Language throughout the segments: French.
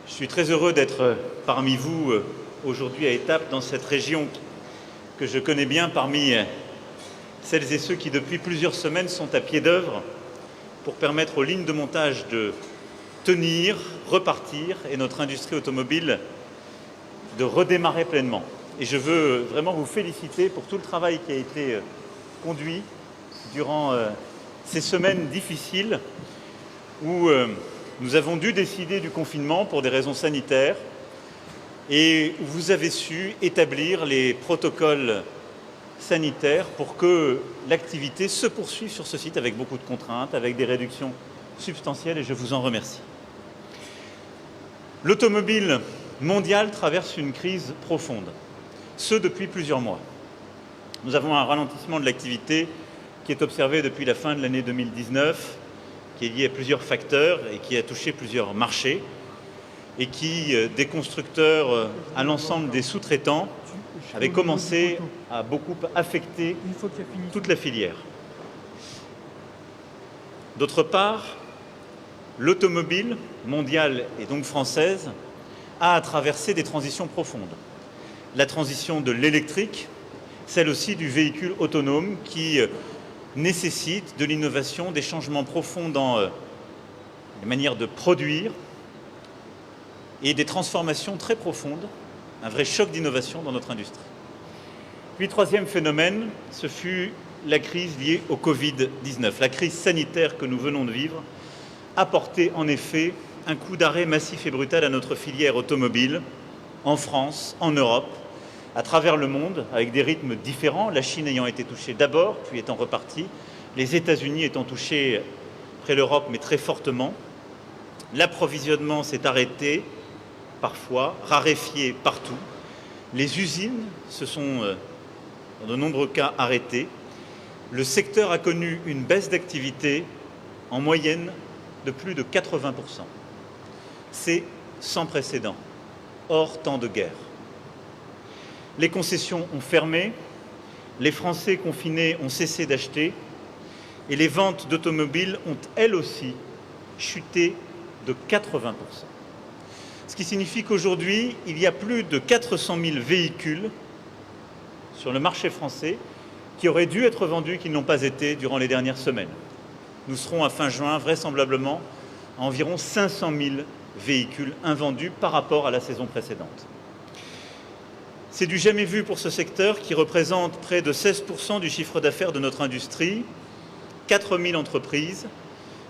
Je suis très heureux d'être parmi vous aujourd'hui à Étaples, dans cette région que je connais bien, parmi celles et ceux qui depuis plusieurs semaines sont à pied d'œuvre pour permettre aux lignes de montage de tenir, repartir et notre industrie automobile de redémarrer pleinement. Et je veux vraiment vous féliciter pour tout le travail qui a été conduit durant ces semaines difficiles où nous avons dû décider du confinement pour des raisons sanitaires et où vous avez su établir les protocoles sanitaires pour que l'activité se poursuive sur ce site avec beaucoup de contraintes, avec des réductions substantielles, et je vous en remercie. L'automobile mondiale traverse une crise profonde, ce depuis plusieurs mois. Nous avons un ralentissement de l'activité qui est observé depuis la fin de l'année 2019, qui est lié à plusieurs facteurs et qui a touché plusieurs marchés et qui, des constructeurs à l'ensemble des sous-traitants, avait commencé à beaucoup affecter toute la filière. D'autre part, l'automobile mondiale et donc française a traversé des transitions profondes. La transition de l'électrique, celle aussi du véhicule autonome qui nécessite de l'innovation, des changements profonds dans les manières de produire et des transformations très profondes, un vrai choc d'innovation dans notre industrie. Puis, troisième phénomène, ce fut la crise liée au Covid-19. La crise sanitaire que nous venons de vivre a porté en effet un coup d'arrêt massif et brutal à notre filière automobile, en France, en Europe, à travers le monde, avec des rythmes différents, la Chine ayant été touchée d'abord, puis étant repartie, les États-Unis étant touchés près l'Europe, mais très fortement. L'approvisionnement s'est arrêté, parfois, raréfié partout. Les usines se sont, dans de nombreux cas, arrêtées. Le secteur a connu une baisse d'activité en moyenne de plus de 80%. C'est sans précédent, hors temps de guerre. Les concessions ont fermé, les Français confinés ont cessé d'acheter et les ventes d'automobiles ont, elles aussi, chuté de 80%. Ce qui signifie qu'aujourd'hui, il y a plus de 400 000 véhicules sur le marché français qui auraient dû être vendus, qui ne l'ont pas été durant les dernières semaines. Nous serons à fin juin, vraisemblablement, à environ 500 000 véhicules invendus par rapport à la saison précédente. C'est du jamais vu pour ce secteur qui représente près de 16% du chiffre d'affaires de notre industrie, 4 000 entreprises,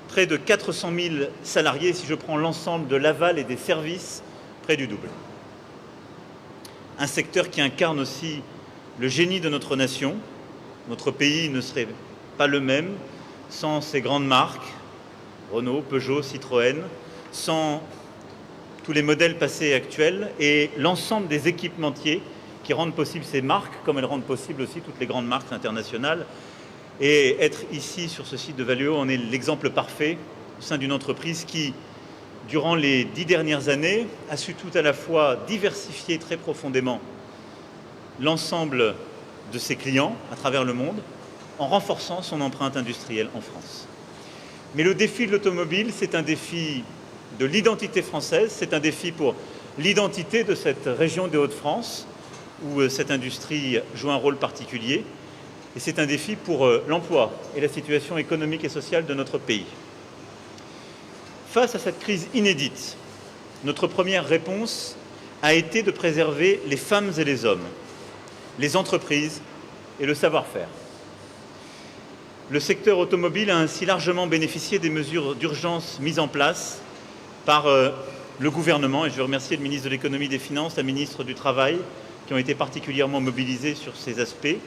près de 400 000 salariés, si je prends l'ensemble de l'aval et des services, près du double. Un secteur qui incarne aussi le génie de notre nation. Notre pays ne serait pas le même sans ces grandes marques, Renault, Peugeot, Citroën, sans tous les modèles passés et actuels et l'ensemble des équipementiers qui rendent possible ces marques, comme elles rendent possible aussi toutes les grandes marques internationales. Et être ici, sur ce site de Valeo, en est l'exemple parfait au sein d'une entreprise qui, durant les 10 dernières années, a su tout à la fois diversifier très profondément l'ensemble de ses clients à travers le monde, en renforçant son empreinte industrielle en France. Mais le défi de l'automobile, c'est un défi de l'identité française, c'est un défi pour l'identité de cette région des Hauts-de-France, où cette industrie joue un rôle particulier, et c'est un défi pour l'emploi et la situation économique et sociale de notre pays. Face à cette crise inédite, notre première réponse a été de préserver les femmes et les hommes, les entreprises et le savoir-faire. Le secteur automobile a ainsi largement bénéficié des mesures d'urgence mises en place par le gouvernement, et je veux remercier le ministre de l'Économie et des Finances, la ministre du Travail, qui ont été particulièrement mobilisés sur ces aspects.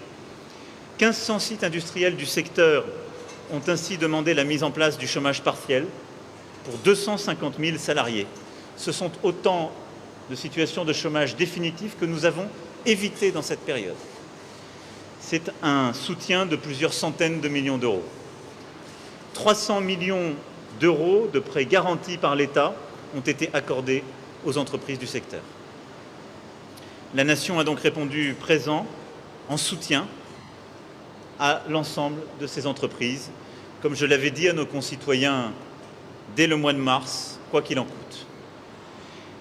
1500 sites industriels du secteur ont ainsi demandé la mise en place du chômage partiel pour 250 000 salariés. Ce sont autant de situations de chômage définitif que nous avons évitées dans cette période. C'est un soutien de plusieurs centaines de millions d'euros. 300 millions d'euros de prêts garantis par l'État ont été accordés aux entreprises du secteur. La nation a donc répondu présent en soutien à l'ensemble de ces entreprises, comme je l'avais dit à nos concitoyens dès le mois de mars, quoi qu'il en coûte.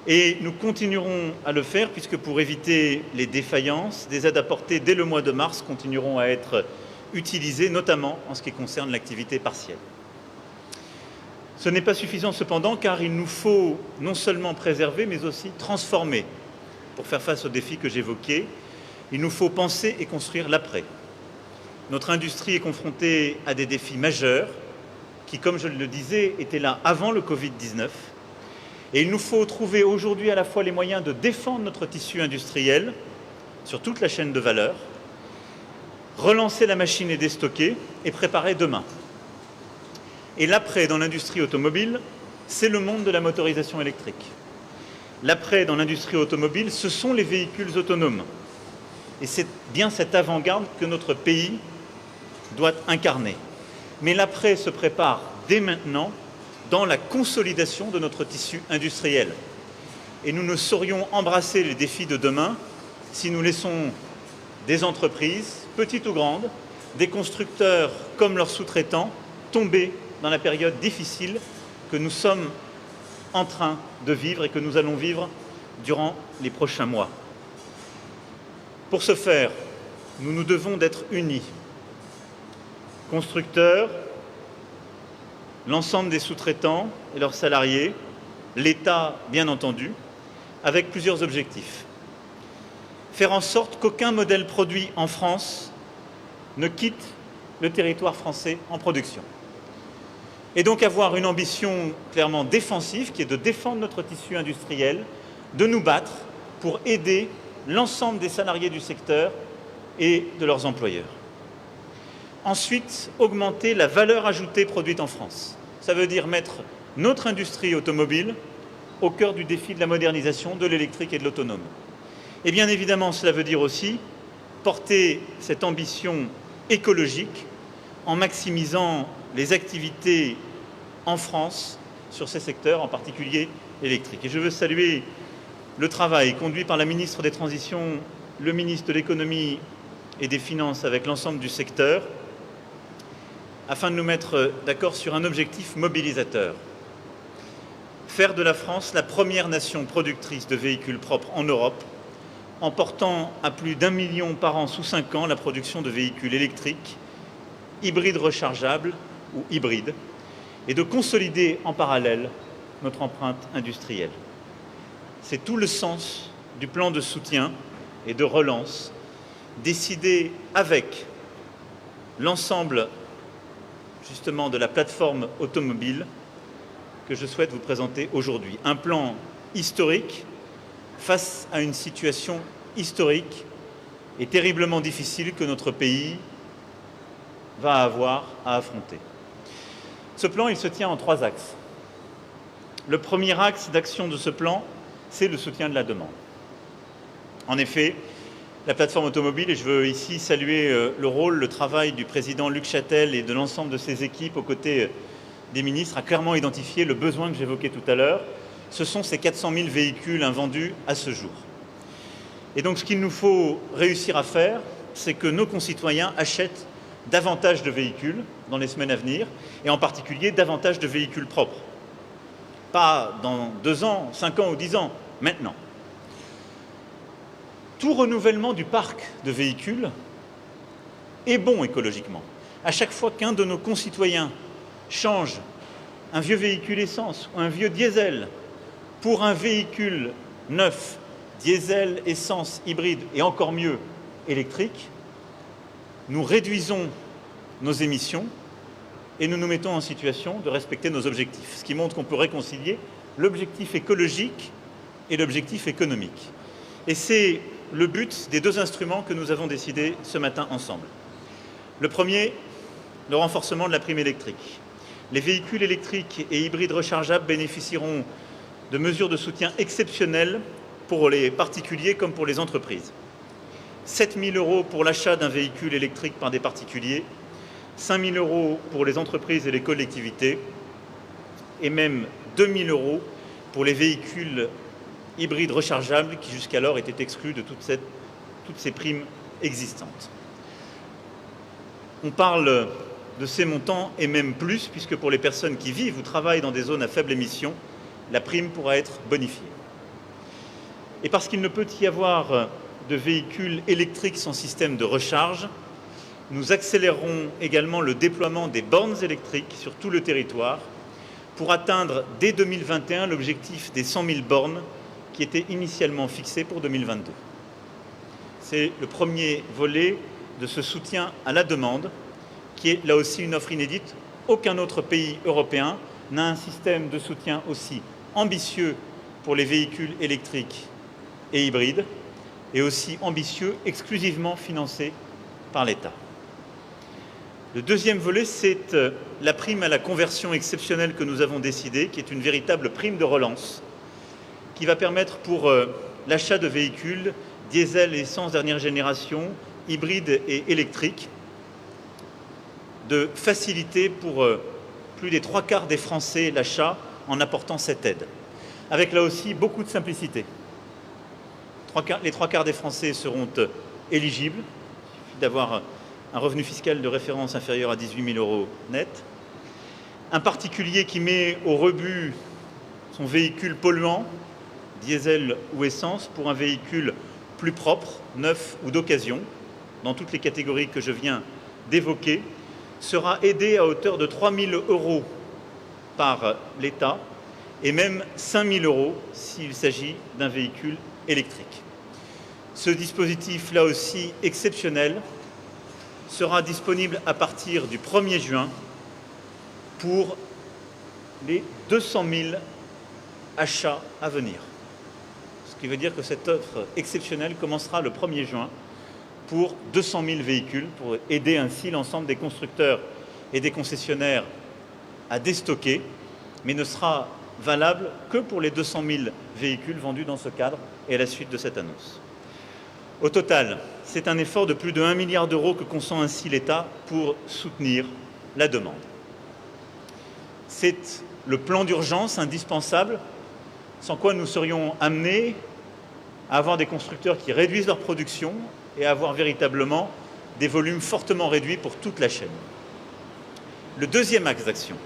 Et nous continuerons à le faire puisque pour éviter les défaillances, des aides apportées dès le mois de mars continueront à être utilisées, notamment en ce qui concerne l'activité partielle. Ce n'est pas suffisant cependant car il nous faut non seulement préserver mais aussi transformer pour faire face aux défis que j'évoquais. Il nous faut penser et construire l'après. Notre industrie est confrontée à des défis majeurs qui, comme je le disais, étaient là avant le Covid-19. Et il nous faut trouver aujourd'hui à la fois les moyens de défendre notre tissu industriel sur toute la chaîne de valeur, relancer la machine et déstocker et préparer demain. Et l'après dans l'industrie automobile, c'est le monde de la motorisation électrique. L'après dans l'industrie automobile, ce sont les véhicules autonomes. Et c'est bien cette avant-garde que notre pays doit incarner. Mais l'après se prépare dès maintenant dans la consolidation de notre tissu industriel. Et nous ne saurions embrasser les défis de demain si nous laissons des entreprises, petites ou grandes, des constructeurs comme leurs sous-traitants, tomber dans la période difficile que nous sommes en train de vivre et que nous allons vivre durant les prochains mois. Pour ce faire, nous nous devons d'être unis. Constructeurs, l'ensemble des sous-traitants et leurs salariés, l'État bien entendu, avec plusieurs objectifs. Faire en sorte qu'aucun modèle produit en France ne quitte le territoire français en production. Et donc avoir une ambition clairement défensive qui est de défendre notre tissu industriel, de nous battre pour aider l'ensemble des salariés du secteur et de leurs employeurs. Ensuite, augmenter la valeur ajoutée produite en France. Ça veut dire mettre notre industrie automobile au cœur du défi de la modernisation, de l'électrique et de l'autonome. Et bien évidemment, cela veut dire aussi porter cette ambition écologique en maximisant les activités en France sur ces secteurs, en particulier électriques. Et je veux saluer le travail conduit par la ministre des Transitions, le ministre de l'Économie et des Finances avec l'ensemble du secteur, afin de nous mettre d'accord sur un objectif mobilisateur. Faire de la France la première nation productrice de véhicules propres en Europe, en portant à plus d'1 million par an sous 5 ans la production de véhicules électriques, hybrides rechargeables ou hybrides, et de consolider en parallèle notre empreinte industrielle. C'est tout le sens du plan de soutien et de relance décidé avec l'ensemble justement de la plateforme automobile que je souhaite vous présenter aujourd'hui. Un plan historique face à une situation historique et terriblement difficile que notre pays va avoir à affronter. Ce plan, il se tient en 3 axes. Le premier axe d'action de ce plan, c'est le soutien de la demande. En effet, la plateforme automobile, et je veux ici saluer le rôle, le travail du président Luc Châtel et de l'ensemble de ses équipes aux côtés des ministres, a clairement identifié le besoin que j'évoquais tout à l'heure. Ce sont ces 400 000 véhicules invendus à ce jour. Et donc ce qu'il nous faut réussir à faire, c'est que nos concitoyens achètent davantage de véhicules dans les semaines à venir, et en particulier davantage de véhicules propres. Pas dans 2 ans, 5 ans ou 10 ans, maintenant. Tout renouvellement du parc de véhicules est bon écologiquement. À chaque fois qu'un de nos concitoyens change un vieux véhicule essence ou un vieux diesel pour un véhicule neuf, diesel, essence, hybride et encore mieux électrique, nous réduisons nos émissions et nous nous mettons en situation de respecter nos objectifs, ce qui montre qu'on peut réconcilier l'objectif écologique et l'objectif économique. Et c'est le but des 2 instruments que nous avons décidés ce matin ensemble. Le premier, le renforcement de la prime électrique. Les véhicules électriques et hybrides rechargeables bénéficieront de mesures de soutien exceptionnelles pour les particuliers comme pour les entreprises. 7 000 € pour l'achat d'un véhicule électrique par des particuliers, 5 000 € pour les entreprises et les collectivités, et même 2 000 € pour les véhicules hybrides rechargeables qui jusqu'alors étaient exclus de toutes ces primes existantes. On parle de ces montants et même plus, puisque pour les personnes qui vivent ou travaillent dans des zones à faible émission, la prime pourra être bonifiée. Et parce qu'il ne peut y avoir de véhicules électriques sans système de recharge, nous accélérerons également le déploiement des bornes électriques sur tout le territoire pour atteindre dès 2021 l'objectif des 100 000 bornes qui était initialement fixé pour 2022. C'est le premier volet de ce soutien à la demande, qui est là aussi une offre inédite. Aucun autre pays européen n'a un système de soutien aussi ambitieux pour les véhicules électriques et hybrides, et aussi ambitieux, exclusivement financé par l'État. Le deuxième volet, c'est la prime à la conversion exceptionnelle que nous avons décidée, qui est une véritable prime de relance, qui va permettre pour l'achat de véhicules diesel et essence dernière génération, hybrides et électriques, de faciliter pour plus des 3/4 des Français l'achat en apportant cette aide, avec là aussi beaucoup de simplicité. Les 3/4 des Français seront éligibles, il suffit d'avoir un revenu fiscal de référence inférieur à 18 000 € net. Un particulier qui met au rebut son véhicule polluant, diesel ou essence, pour un véhicule plus propre, neuf ou d'occasion, dans toutes les catégories que je viens d'évoquer, sera aidé à hauteur de 3 000 € par l'État et même 5 000 € s'il s'agit d'un véhicule électrique. Ce dispositif, là aussi exceptionnel, sera disponible à partir du 1er juin pour les 200 000 achats à venir. Ce qui veut dire que cette offre exceptionnelle commencera le 1er juin pour 200 000 véhicules, pour aider ainsi l'ensemble des constructeurs et des concessionnaires à déstocker, mais ne sera valable que pour les 200 000 véhicules vendus dans ce cadre et à la suite de cette annonce. Au total, c'est un effort de plus de 1 milliard d'euros que consent ainsi l'État pour soutenir la demande. C'est le plan d'urgence indispensable, sans quoi nous serions amenés à avoir des constructeurs qui réduisent leur production et à avoir véritablement des volumes fortement réduits pour toute la chaîne. Le deuxième axe d'action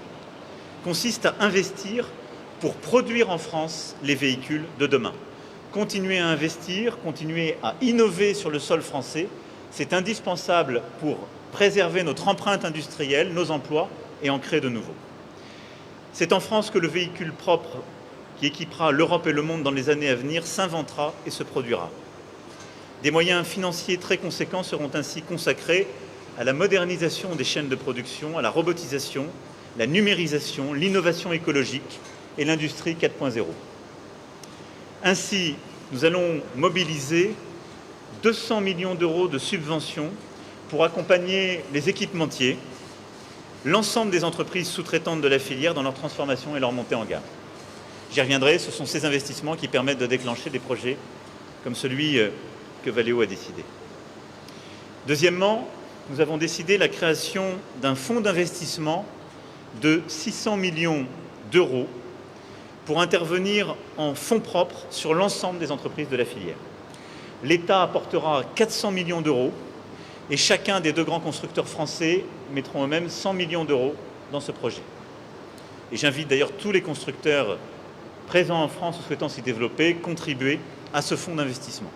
consiste à investir pour produire en France les véhicules de demain. Continuer à investir, continuer à innover sur le sol français, c'est indispensable pour préserver notre empreinte industrielle, nos emplois et en créer de nouveaux. C'est en France que le véhicule propre qui équipera l'Europe et le monde dans les années à venir s'inventera et se produira. Des moyens financiers très conséquents seront ainsi consacrés à la modernisation des chaînes de production, à la robotisation, la numérisation, l'innovation écologique et l'industrie 4.0. Ainsi, nous allons mobiliser 200 millions d'euros de subventions pour accompagner les équipementiers, l'ensemble des entreprises sous-traitantes de la filière dans leur transformation et leur montée en gamme. J'y reviendrai, ce sont ces investissements qui permettent de déclencher des projets comme celui que Valeo a décidé. Deuxièmement, nous avons décidé la création d'un fonds d'investissement de 600 millions d'euros pour intervenir en fonds propres sur l'ensemble des entreprises de la filière. L'État apportera 400 millions d'euros et chacun des deux grands constructeurs français mettront eux-mêmes 100 millions d'euros dans ce projet. Et j'invite d'ailleurs tous les constructeurs présents en France ou souhaitant s'y développer, contribuer à ce fonds d'investissement.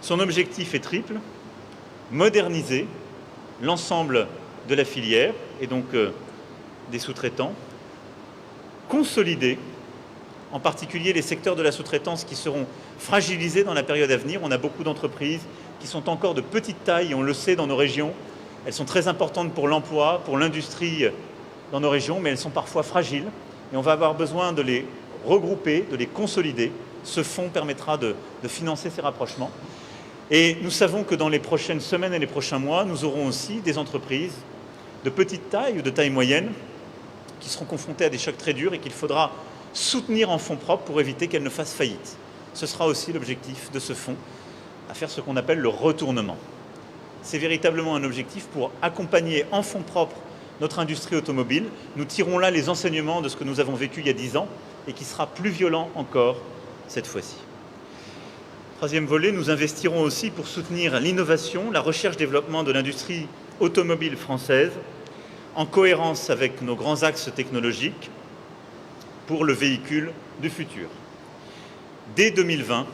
Son objectif est triple: moderniser l'ensemble de la filière et donc des sous-traitants, consolider en particulier les secteurs de la sous-traitance qui seront fragilisés dans la période à venir. On a beaucoup d'entreprises qui sont encore de petite taille, et on le sait dans nos régions. Elles sont très importantes pour l'emploi, pour l'industrie dans nos régions, mais elles sont parfois fragiles. Et on va avoir besoin de les regrouper, de les consolider. Ce fonds permettra de financer ces rapprochements. Et nous savons que dans les prochaines semaines et les prochains mois, nous aurons aussi des entreprises de petite taille ou de taille moyenne qui seront confrontées à des chocs très durs et qu'il faudra soutenir en fonds propres pour éviter qu'elles ne fassent faillite. Ce sera aussi l'objectif de ce fonds, à faire ce qu'on appelle le retournement. C'est véritablement un objectif pour accompagner en fonds propres notre industrie automobile. Nous tirons là les enseignements de ce que nous avons vécu il y a 10 ans et qui sera plus violent encore cette fois-ci. Troisième volet, nous investirons aussi pour soutenir l'innovation, la recherche-développement de l'industrie automobile française, en cohérence avec nos grands axes technologiques pour le véhicule du futur. Dès 2020,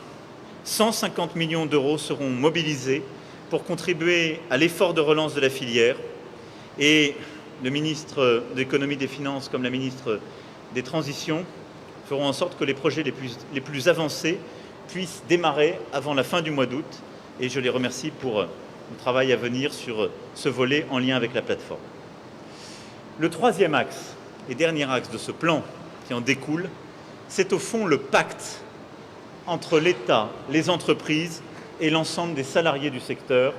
150 millions d'euros seront mobilisés pour contribuer à l'effort de relance de la filière. Et le ministre de l'Économie et des Finances comme la ministre des Transitions feront en sorte que les projets les plus avancés puissent démarrer avant la fin du mois d'août. Et je les remercie pour le travail à venir sur ce volet en lien avec la plateforme. Le troisième axe et dernier axe de ce plan qui en découle, c'est au fond le pacte entre l'État, les entreprises et l'ensemble des salariés du secteur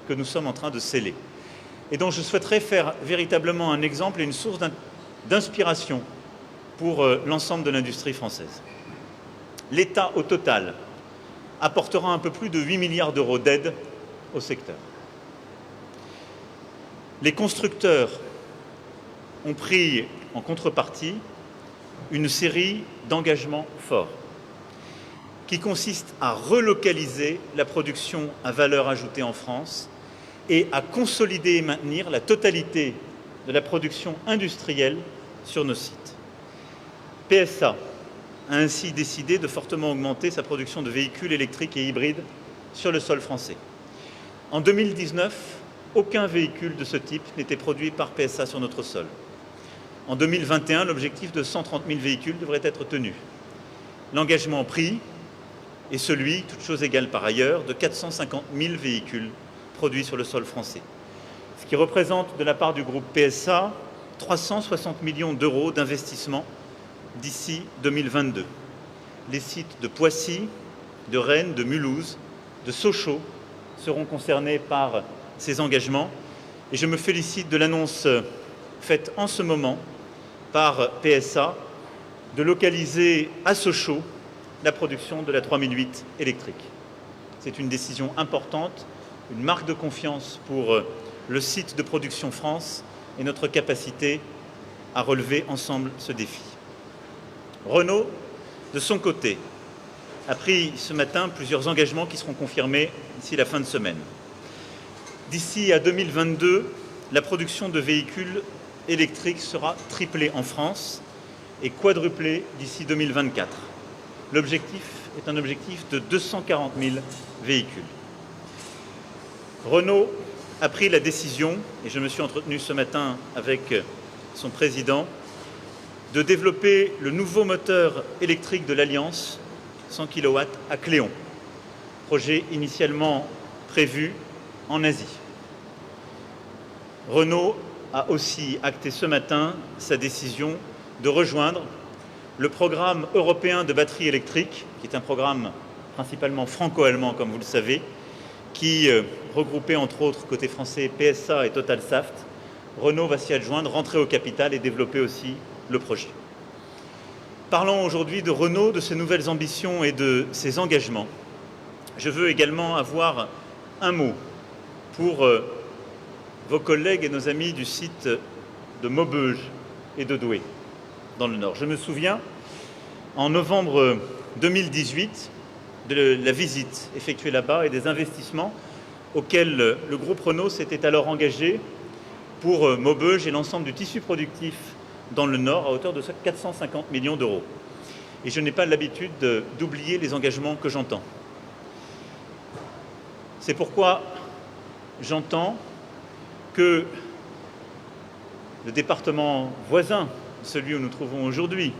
que nous sommes en train de sceller. Et dont je souhaiterais faire véritablement un exemple et une source d'inspiration pour l'ensemble de l'industrie française. L'État, au total, apportera un peu plus de 8 milliards d'euros d'aide au secteur. Les constructeurs ont pris en contrepartie une série d'engagements forts qui consistent à relocaliser la production à valeur ajoutée en France et à consolider et maintenir la totalité de la production industrielle sur nos sites. PSA a ainsi décidé de fortement augmenter sa production de véhicules électriques et hybrides sur le sol français. En 2019, aucun véhicule de ce type n'était produit par PSA sur notre sol. En 2021, l'objectif de 130 000 véhicules devrait être tenu. L'engagement pris est celui, toutes choses égales par ailleurs, de 450 000 véhicules produits sur le sol français. Ce qui représente de la part du groupe PSA 360 millions d'euros d'investissement d'ici 2022. Les sites de Poissy, de Rennes, de Mulhouse, de Sochaux seront concernés par ces engagements et je me félicite de l'annonce faite en ce moment par PSA de localiser à Sochaux la production de la 3008 électrique. C'est une décision importante, une marque de confiance pour le site de production France et notre capacité à relever ensemble ce défi. Renault, de son côté, a pris ce matin plusieurs engagements qui seront confirmés d'ici la fin de semaine. D'ici à 2022, la production de véhicules électriques sera triplée en France et quadruplée d'ici 2024. L'objectif est un objectif de 240 000 véhicules. Renault a pris la décision, et je me suis entretenu ce matin avec son président, de développer le nouveau moteur électrique de l'Alliance, 100 kW, à Cléon, projet initialement prévu en Asie. Renault a aussi acté ce matin sa décision de rejoindre le programme européen de batteries électriques, qui est un programme principalement franco-allemand, comme vous le savez, qui regroupait entre autres côté français PSA et Total Saft. Renault va s'y adjoindre, rentrer au capital et développer aussi le projet. Parlons aujourd'hui de Renault, de ses nouvelles ambitions et de ses engagements. Je veux également avoir un mot pour vos collègues et nos amis du site de Maubeuge et de Douai, dans le Nord. Je me souviens, en novembre 2018, de la visite effectuée là-bas et des investissements auxquels le groupe Renault s'était alors engagé pour Maubeuge et l'ensemble du tissu productif dans le Nord à hauteur de 450 millions d'euros. Et je n'ai pas l'habitude d'oublier les engagements que j'entends. C'est pourquoi j'entends que le département voisin, celui où nous trouvons aujourd'hui,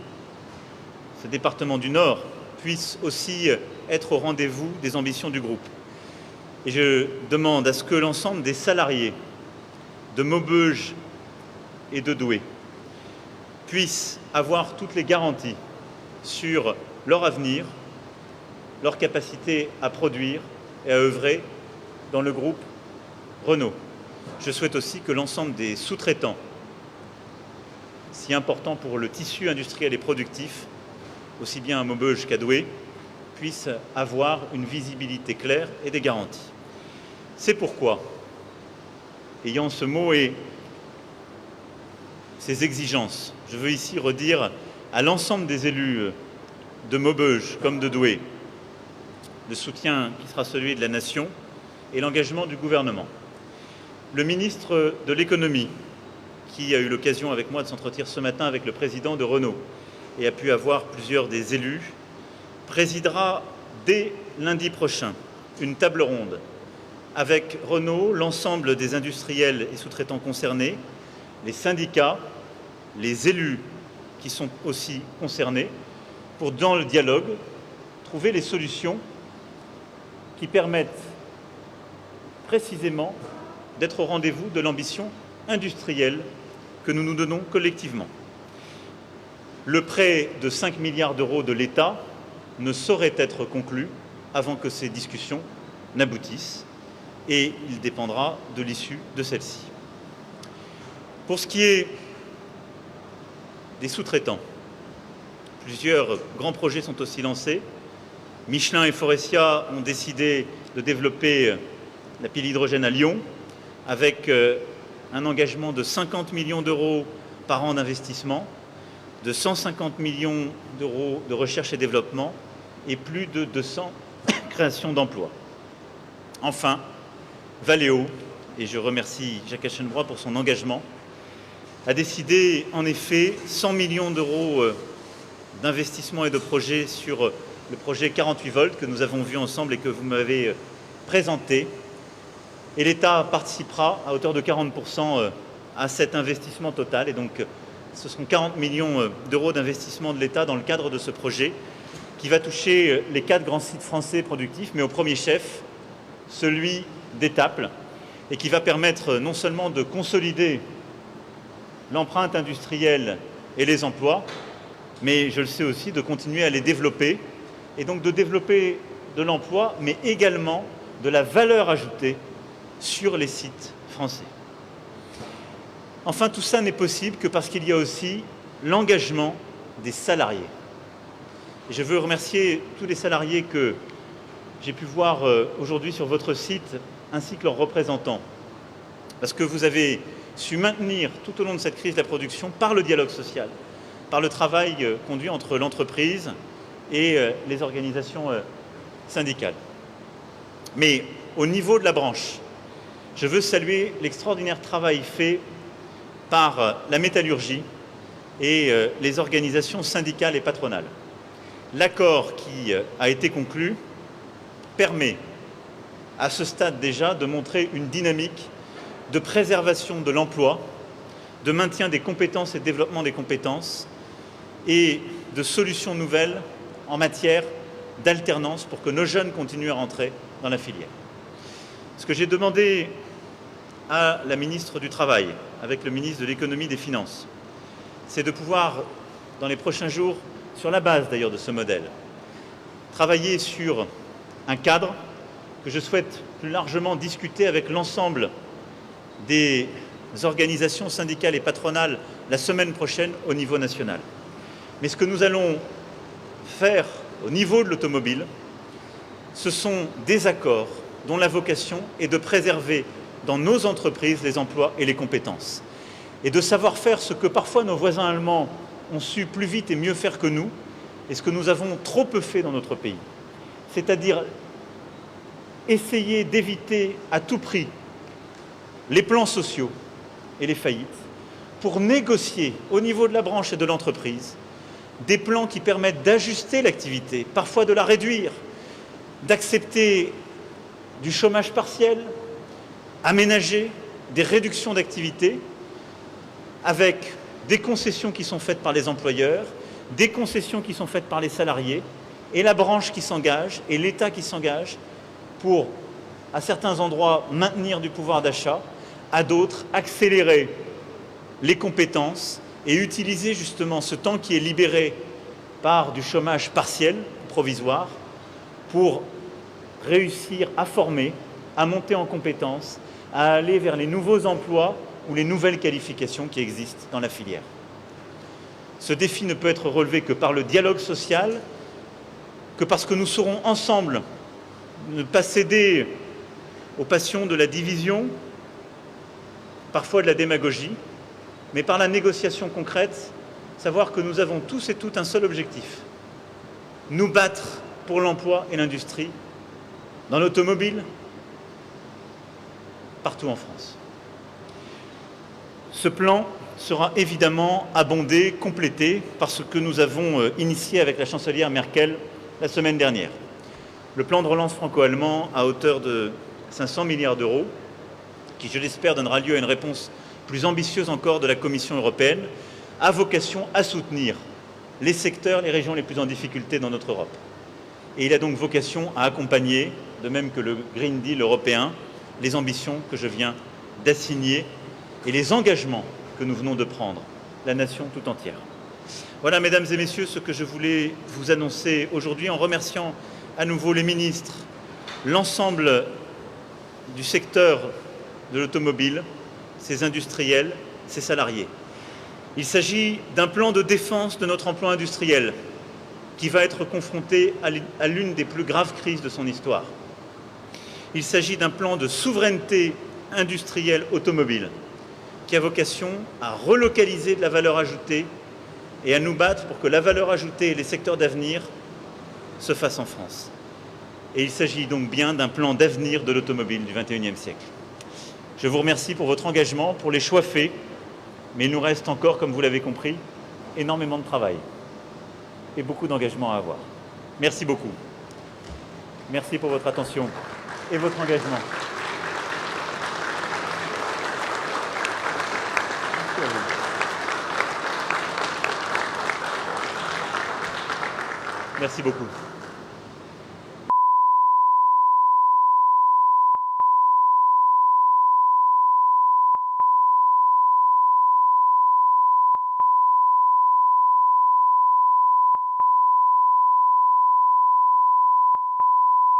ce département du Nord, puisse aussi être au rendez-vous des ambitions du groupe. Et je demande à ce que l'ensemble des salariés de Maubeuge et de Douai puissent avoir toutes les garanties sur leur avenir, leur capacité à produire et à œuvrer dans le groupe Renault. Je souhaite aussi que l'ensemble des sous-traitants, si importants pour le tissu industriel et productif, aussi bien à Maubeuge qu'à Douai, puissent avoir une visibilité claire et des garanties. C'est pourquoi, ayant ce mot et ces exigences, je veux ici redire à l'ensemble des élus de Maubeuge comme de Douai le soutien qui sera celui de la nation et l'engagement du gouvernement. Le ministre de l'Économie, qui a eu l'occasion avec moi de s'entretenir ce matin avec le président de Renault et a pu avoir plusieurs des élus, présidera dès lundi prochain une table ronde avec Renault, l'ensemble des industriels et sous-traitants concernés, les syndicats, les élus qui sont aussi concernés, pour, dans le dialogue, trouver les solutions qui permettent précisément d'être au rendez-vous de l'ambition industrielle que nous nous donnons collectivement. Le prêt de 5 milliards d'euros de l'État ne saurait être conclu avant que ces discussions n'aboutissent, et il dépendra de l'issue de celle-ci. Pour ce qui est des sous-traitants, plusieurs grands projets sont aussi lancés. Michelin et Faurecia ont décidé de développer la pile hydrogène à Lyon avec un engagement de 50 millions d'euros par an d'investissement, de 150 millions d'euros de recherche et développement et plus de 200 créations d'emplois. Enfin, Valeo, et je remercie Jacques Aschenbroich pour son engagement, a décidé en effet 100 millions d'euros d'investissement et de projets sur le projet 48 volts que nous avons vu ensemble et que vous m'avez présenté. Et l'État participera à hauteur de 40% à cet investissement total. Et donc, ce seront 40 millions d'euros d'investissement de l'État dans le cadre de ce projet qui va toucher les 4 grands sites français productifs, mais au premier chef, celui d'Étaples, et qui va permettre non seulement de consolider l'empreinte industrielle et les emplois, mais je le sais aussi, de continuer à les développer, et donc de développer de l'emploi, mais également de la valeur ajoutée sur les sites français. Enfin, tout ça n'est possible que parce qu'il y a aussi l'engagement des salariés. Et je veux remercier tous les salariés que j'ai pu voir aujourd'hui sur votre site, ainsi que leurs représentants, parce que vous avez su maintenir tout au long de cette crise de la production par le dialogue social, par le travail conduit entre l'entreprise et les organisations syndicales. Mais au niveau de la branche, je veux saluer l'extraordinaire travail fait par la métallurgie et les organisations syndicales et patronales. L'accord qui a été conclu permet à ce stade déjà de montrer une dynamique de préservation de l'emploi, de maintien des compétences et de développement des compétences et de solutions nouvelles en matière d'alternance pour que nos jeunes continuent à rentrer dans la filière. Ce que j'ai demandé à la ministre du Travail, avec le ministre de l'Économie et des Finances, c'est de pouvoir, dans les prochains jours, sur la base d'ailleurs de ce modèle, travailler sur un cadre que je souhaite plus largement discuter avec l'ensemble des organisations syndicales et patronales la semaine prochaine au niveau national. Mais ce que nous allons faire au niveau de l'automobile, ce sont des accords dont la vocation est de préserver dans nos entreprises les emplois et les compétences, et de savoir faire ce que parfois nos voisins allemands ont su plus vite et mieux faire que nous, et ce que nous avons trop peu fait dans notre pays, c'est-à-dire essayer d'éviter à tout prix les plans sociaux et les faillites pour négocier au niveau de la branche et de l'entreprise des plans qui permettent d'ajuster l'activité, parfois de la réduire, d'accepter du chômage partiel, aménager des réductions d'activité avec des concessions qui sont faites par les employeurs, des concessions qui sont faites par les salariés, et la branche qui s'engage, et l'État qui s'engage pour, à certains endroits, maintenir du pouvoir d'achat, à d'autres, accélérer les compétences et utiliser justement ce temps qui est libéré par du chômage partiel, provisoire, pour réussir à former, à monter en compétences, à aller vers les nouveaux emplois ou les nouvelles qualifications qui existent dans la filière. Ce défi ne peut être relevé que par le dialogue social, que parce que nous saurons ensemble ne pas céder aux passions de la division, parfois de la démagogie, mais par la négociation concrète, savoir que nous avons tous et toutes un seul objectif, nous battre pour l'emploi et l'industrie, dans l'automobile, partout en France. Ce plan sera évidemment abondé, complété par ce que nous avons initié avec la chancelière Merkel la semaine dernière. le plan de relance franco-allemand à hauteur de 500 milliards d'euros, qui, je l'espère, donnera lieu à une réponse plus ambitieuse encore de la Commission européenne, a vocation à soutenir les secteurs, les régions les plus en difficulté dans notre Europe. Et il a donc vocation à accompagner, de même que le Green Deal européen, les ambitions que je viens d'assigner et les engagements que nous venons de prendre, la nation tout entière. Voilà, mesdames et messieurs, ce que je voulais vous annoncer aujourd'hui en remerciant à nouveau les ministres, l'ensemble du secteur de l'automobile, ses industriels, ses salariés. Il s'agit d'un plan de défense de notre emploi industriel qui va être confronté à l'une des plus graves crises de son histoire. Il s'agit d'un plan de souveraineté industrielle automobile qui a vocation à relocaliser de la valeur ajoutée et à nous battre pour que la valeur ajoutée et les secteurs d'avenir se fassent en France. Et il s'agit donc bien d'un plan d'avenir de l'automobile du XXIe siècle. Je vous remercie pour votre engagement, pour les choix faits, mais il nous reste encore, comme vous l'avez compris, énormément de travail et beaucoup d'engagement à avoir. Merci beaucoup. Merci pour votre attention et votre engagement. Merci beaucoup.